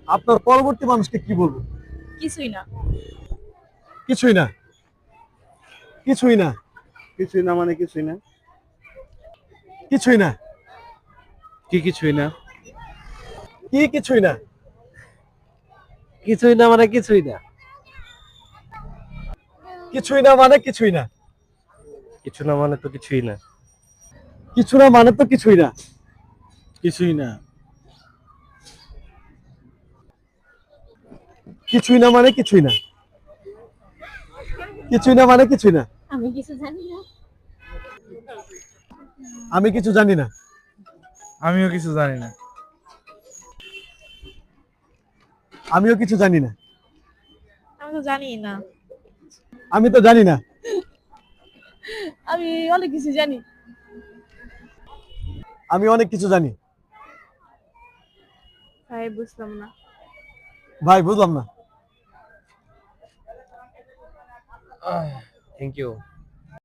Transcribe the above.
আপনার পরবর্তী মানুষকে কি বলবো? কিছুই না। কিছুই না। কিছুই না। কিছুই না মানে কিছুই না। কিছুই না। কি কিছুই না? কি কিছুই না? কিছুই না মানে কিছুই না। কিছুই না মানে কিছুই না। কিছু না মানে তো কিছুই না। কিছু না মানে তো কিছুই না। কিছুই না। কিছুই না মানে কিছুই না। কিছুই না মানে কিছুই না। আমি কিছু জানি না। আমি কিছু জানি না। আমিও কিছু জানি না। আমিও কিছু জানি না। আমি তো জানি না। আমি তো জানি না। আমি অনেক কিছু জানি। আমি অনেক কিছু জানি। ভাই বুঝলাম না। ভাই বুঝলাম না। Thank you.